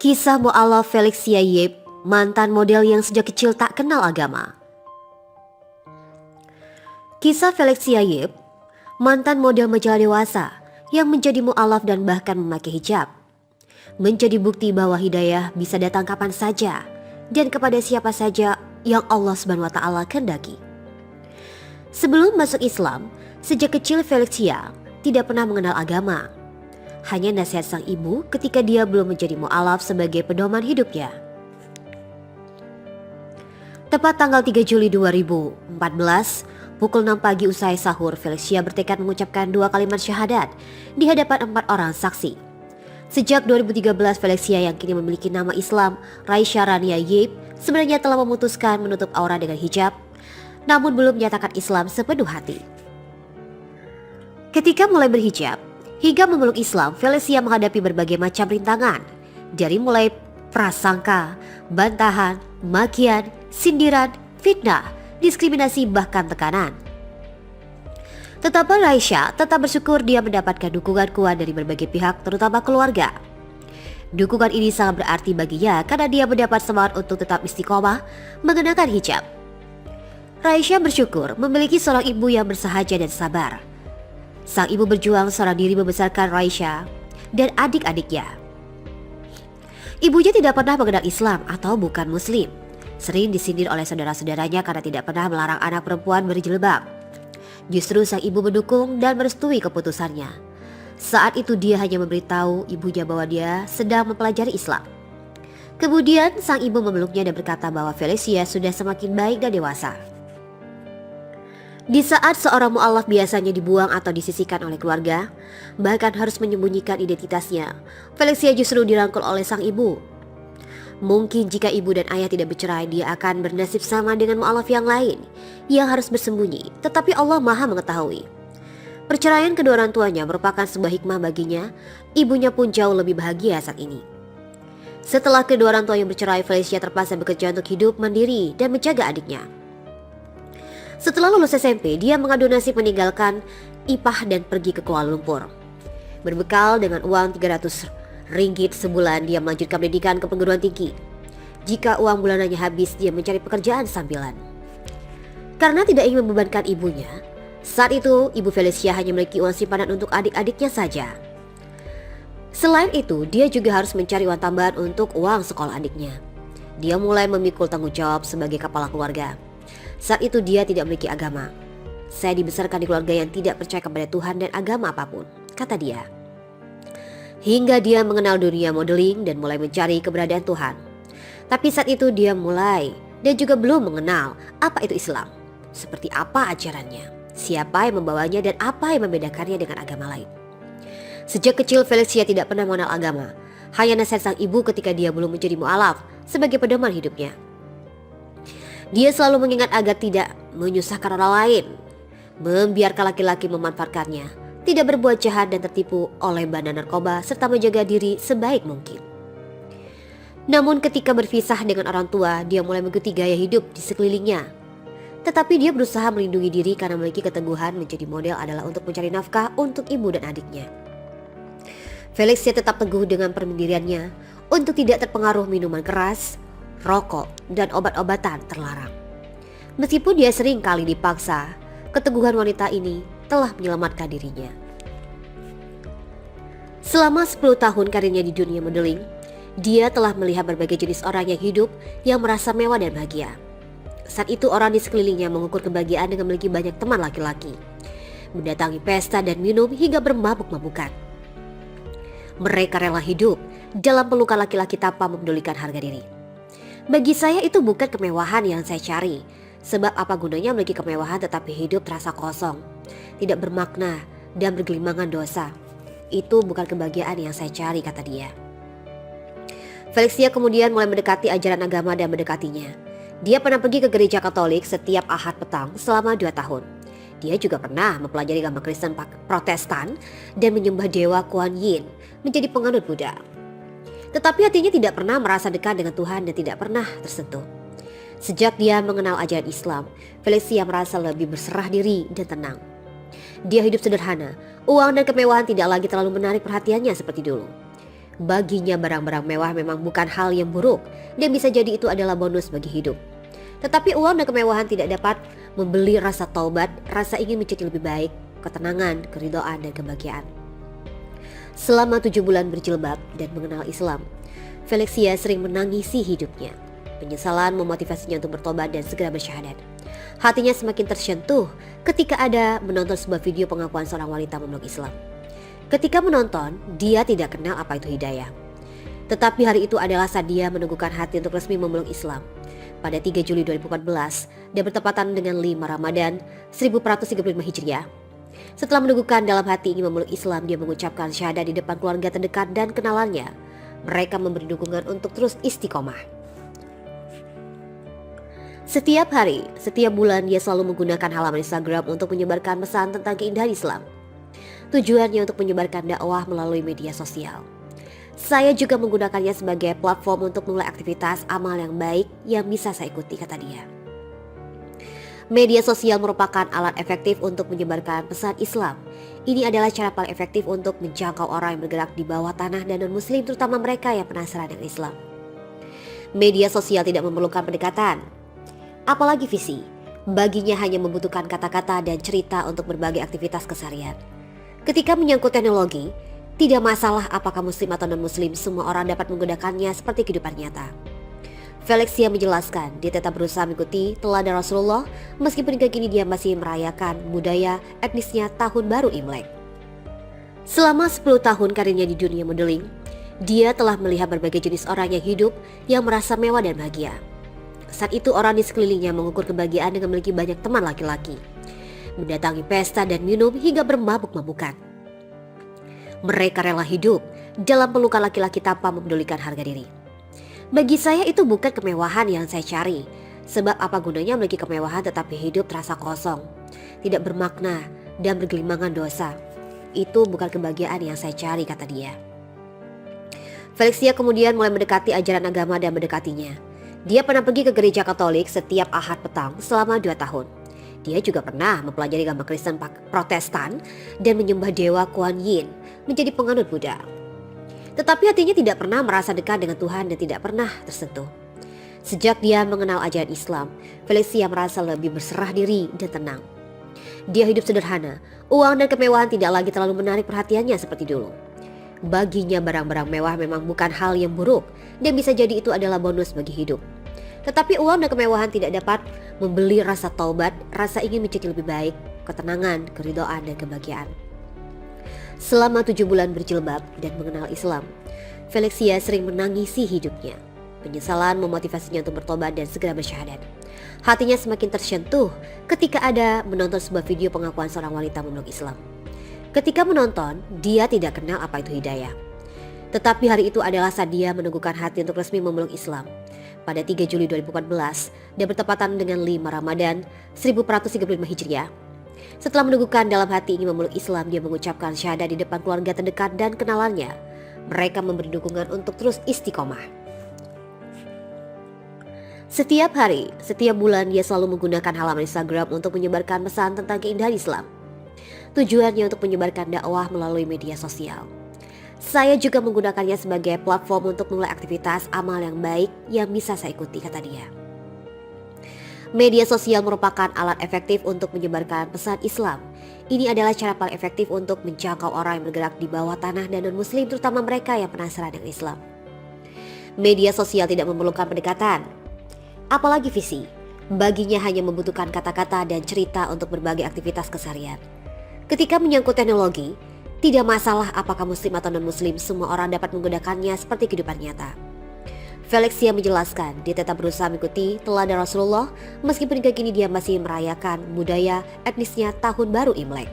Kisah mu'alaf Felix Yaib, mantan model yang sejak kecil tak kenal agama. Kisah Felix Yaib, mantan model majalah dewasa yang menjadi mu'alaf dan bahkan memakai hijab, menjadi bukti bahwa hidayah bisa datang kapan saja dan kepada siapa saja yang Allah Subhanahu wa taala kehendaki. Sebelum masuk Islam, sejak kecil Felix Yaib tidak pernah mengenal agama. Hanya nasihat sang ibu ketika dia belum menjadi mu'alaf sebagai pedoman hidupnya. Tepat tanggal 3 Juli 2014, pukul 6 pagi usai sahur, Felix Yaib bertekad mengucapkan 2 kalimat syahadat di hadapan 4 orang saksi. Sejak 2013, Felix Yaib yang kini memiliki nama Islam Raisya Rania Yaib sebenarnya telah memutuskan menutup aurat dengan hijab, namun belum menyatakan Islam sepenuh hati. Ketika mulai berhijab hingga memeluk Islam, Felix Yaib menghadapi berbagai macam rintangan, dari mulai prasangka, bantahan, makian, sindiran, fitnah, diskriminasi, bahkan tekanan. Tetapi Raisya tetap bersyukur dia mendapatkan dukungan kuat dari berbagai pihak, terutama keluarga. Dukungan ini sangat berarti baginya karena dia mendapat semangat untuk tetap istiqomah mengenakan hijab. Raisya bersyukur memiliki seorang ibu yang bersahaja dan sabar. Sang ibu berjuang seorang diri membesarkan Raisya dan adik-adiknya. Ibunya tidak pernah mengenal Islam atau bukan muslim. Sering disindir oleh saudara-saudaranya karena tidak pernah melarang anak perempuan berjilbab. Justru sang ibu mendukung dan merestui keputusannya. Saat itu dia hanya memberitahu ibunya bahwa dia sedang mempelajari Islam. Kemudian sang ibu memeluknya dan berkata bahwa Felix Yaib sudah semakin baik dan dewasa. Di saat seorang mu'alaf biasanya dibuang atau disisihkan oleh keluarga, bahkan harus menyembunyikan identitasnya, Felix Yaib justru dirangkul oleh sang ibu. Mungkin jika ibu dan ayah tidak bercerai, dia akan bernasib sama dengan mu'alaf yang lain yang harus bersembunyi, tetapi Allah Maha mengetahui. Perceraian kedua orang tuanya merupakan sebuah hikmah baginya. Ibunya pun jauh lebih bahagia saat ini. Setelah kedua orang tua yang bercerai, Felix Yaib terpaksa bekerja untuk hidup mandiri dan menjaga adiknya. Setelah lulus SMP, dia mengadu nasib meninggalkan IPAH dan pergi ke Kuala Lumpur. Berbekal dengan uang 300 ringgit sebulan, dia melanjutkan pendidikan ke perguruan tinggi. Jika uang bulanannya habis, dia mencari pekerjaan sambilan. Karena tidak ingin membebankan ibunya, saat itu ibu Felix Yaib hanya memiliki uang simpanan untuk adik-adiknya saja. Selain itu, dia juga harus mencari uang tambahan untuk uang sekolah adiknya. Dia mulai memikul tanggung jawab sebagai kepala keluarga. Saat itu dia tidak memiliki agama. Saya dibesarkan di keluarga yang tidak percaya kepada Tuhan dan agama apapun, kata dia. Hingga dia mengenal dunia modeling dan mulai mencari keberadaan Tuhan. Tapi saat itu dia mulai dan juga belum mengenal apa itu Islam, seperti apa ajarannya, siapa yang membawanya dan apa yang membedakannya dengan agama lain. Sejak kecil Felix Yaib tidak pernah mengenal agama. Hanya nasihat sang ibu ketika dia belum menjadi mu'alaf sebagai pedoman hidupnya. Dia selalu mengingat agar tidak menyusahkan orang lain, membiarkan laki-laki memanfaatkannya, tidak berbuat jahat dan tertipu oleh bandar narkoba, serta menjaga diri sebaik mungkin. Namun ketika berpisah dengan orang tua, dia mulai mengikuti gaya hidup di sekelilingnya. Tetapi dia berusaha melindungi diri karena memiliki keteguhan menjadi model adalah untuk mencari nafkah untuk ibu dan adiknya. Felix Yaib tetap teguh dengan pendiriannya untuk tidak terpengaruh minuman keras, rokok, dan obat-obatan terlarang. Meskipun dia sering kali dipaksa, keteguhan wanita ini telah menyelamatkan dirinya. Selama 10 tahun karirnya di dunia modeling, dia telah melihat berbagai jenis orang yang hidup yang merasa mewah dan bahagia. Saat itu orang di sekelilingnya mengukur kebahagiaan dengan memiliki banyak teman laki-laki, mendatangi pesta dan minum hingga bermabuk-mabukan. Mereka rela hidup dalam pelukan laki-laki tanpa memedulikan harga diri. Bagi saya itu bukan kemewahan yang saya cari. Sebab apa gunanya memiliki kemewahan tetapi hidup terasa kosong, tidak bermakna dan bergelimangan dosa. Itu bukan kebahagiaan yang saya cari, kata dia. Felix Yaib kemudian mulai mendekati ajaran agama dan mendekatinya. Dia pernah pergi ke gereja Katolik setiap Ahad petang selama 2 tahun. Dia juga pernah mempelajari agama Kristen Protestan dan menyembah dewa Kuan Yin, menjadi penganut Buddha. Tetapi hatinya tidak pernah merasa dekat dengan Tuhan dan tidak pernah tersentuh. Sejak dia mengenal ajaran Islam, Felix Yaib merasa lebih berserah diri dan tenang. Dia hidup sederhana, uang dan kemewahan tidak lagi terlalu menarik perhatiannya seperti dulu. Baginya barang-barang mewah memang bukan hal yang buruk dan bisa jadi itu adalah bonus bagi hidup. Tetapi uang dan kemewahan tidak dapat membeli rasa taubat, rasa ingin menjadi lebih baik, ketenangan, keridhaan dan kebahagiaan. Selama 7 bulan berjilbab dan mengenal Islam, Felixia sering menangisi hidupnya. Penyesalan memotivasinya untuk bertobat dan segera bersyahadat. Hatinya semakin tersentuh ketika ada menonton sebuah video pengakuan seorang wanita memeluk Islam. Ketika menonton, dia tidak kenal apa itu hidayah. Tetapi hari itu adalah saat dia meneguhkan hati untuk resmi memeluk Islam. Pada 3 Juli 2014 dan bertepatan dengan 5 Ramadan 1435 Hijriah. Setelah meneguhkan dalam hati ingin memeluk Islam, dia mengucapkan syahadat di depan keluarga terdekat dan kenalannya. Mereka memberi dukungan untuk terus istiqomah. Setiap hari, setiap bulan dia selalu menggunakan halaman Instagram untuk menyebarkan pesan tentang keindahan Islam. Tujuannya untuk menyebarkan dakwah melalui media sosial. Saya juga menggunakannya sebagai platform untuk memulai aktivitas amal yang baik yang bisa saya ikuti, kata dia. Media sosial merupakan alat efektif untuk menyebarkan pesan Islam. Ini adalah cara paling efektif untuk menjangkau orang yang bergerak di bawah tanah dan non-muslim, terutama mereka yang penasaran dengan Islam. Media sosial tidak memerlukan pendekatan, apalagi visi. Baginya hanya membutuhkan kata-kata dan cerita untuk berbagai aktivitas keseharian. Ketika menyangkut teknologi, tidak masalah apakah muslim atau non-muslim, semua orang dapat menggunakannya seperti kehidupan nyata. Felixia menjelaskan, dia tetap berusaha mengikuti teladan Rasulullah meskipun hingga kini dia masih merayakan budaya etnisnya Tahun Baru Imlek. Selama 10 tahun karirnya di dunia modeling, dia telah melihat berbagai jenis orang yang hidup yang merasa mewah dan bahagia. Saat itu orang di sekelilingnya mengukur kebahagiaan dengan memiliki banyak teman laki-laki, mendatangi pesta dan minum hingga bermabuk-mabukan. Mereka rela hidup dalam pelukan laki-laki tanpa memedulikan harga diri. Bagi saya itu bukan kemewahan yang saya cari. Sebab apa gunanya memiliki kemewahan tetapi hidup terasa kosong, tidak bermakna dan bergelimangan dosa. Itu bukan kebahagiaan yang saya cari, kata dia. Felixia kemudian mulai mendekati ajaran agama dan mendekatinya. Dia pernah pergi ke gereja Katolik setiap Ahad petang selama 2 tahun. Dia juga pernah mempelajari agama Kristen Protestan dan menyembah dewa Kuan Yin, menjadi penganut Buddha. Tetapi hatinya tidak pernah merasa dekat dengan Tuhan dan tidak pernah tersentuh. Sejak dia mengenal ajaran Islam, Felixia merasa lebih berserah diri dan tenang. Dia hidup sederhana, uang dan kemewahan tidak lagi terlalu menarik perhatiannya seperti dulu. Baginya barang-barang mewah memang bukan hal yang buruk dan bisa jadi itu adalah bonus bagi hidup. Tetapi uang dan kemewahan tidak dapat membeli rasa taubat, rasa ingin menjadi lebih baik, ketenangan, keridhaan dan kebahagiaan. Selama 7 bulan berjilbab dan mengenal Islam, Felixia sering menangisi hidupnya. Penyesalan memotivasinya untuk bertobat dan segera bersyahadat. Hatinya semakin tersentuh ketika ada menonton sebuah video pengakuan seorang wanita memeluk Islam. Ketika menonton, dia tidak kenal apa itu hidayah. Tetapi hari itu adalah saat dia meneguhkan hati untuk resmi memeluk Islam. Pada 3 Juli 2014 dan bertepatan dengan 5 Ramadan 1435 Hijriah. Setelah meneguhkan dalam hati ingin memeluk Islam, dia mengucapkan syahadat di depan keluarga terdekat dan kenalannya. Mereka memberi dukungan untuk terus istiqomah. Setiap hari, setiap bulan dia selalu menggunakan halaman Instagram untuk menyebarkan pesan tentang keindahan Islam. Tujuannya untuk menyebarkan dakwah melalui media sosial. Saya juga menggunakannya sebagai platform untuk memulai aktivitas amal yang baik yang bisa saya ikuti, kata dia. Media sosial merupakan alat efektif untuk menyebarkan pesan Islam. Ini adalah cara paling efektif untuk menjangkau orang yang bergerak di bawah tanah dan non-muslim, terutama mereka yang penasaran dengan Islam. Media sosial tidak memerlukan pendekatan, apalagi visi. Baginya hanya membutuhkan kata-kata dan cerita untuk berbagai aktivitas keseharian. Ketika menyangkut teknologi, tidak masalah apakah muslim atau non-muslim, semua orang dapat menggunakannya seperti kehidupan nyata. Felixia menjelaskan, dia tetap berusaha mengikuti teladan Rasulullah meskipun hingga kini dia masih merayakan budaya etnisnya Tahun Baru Imlek.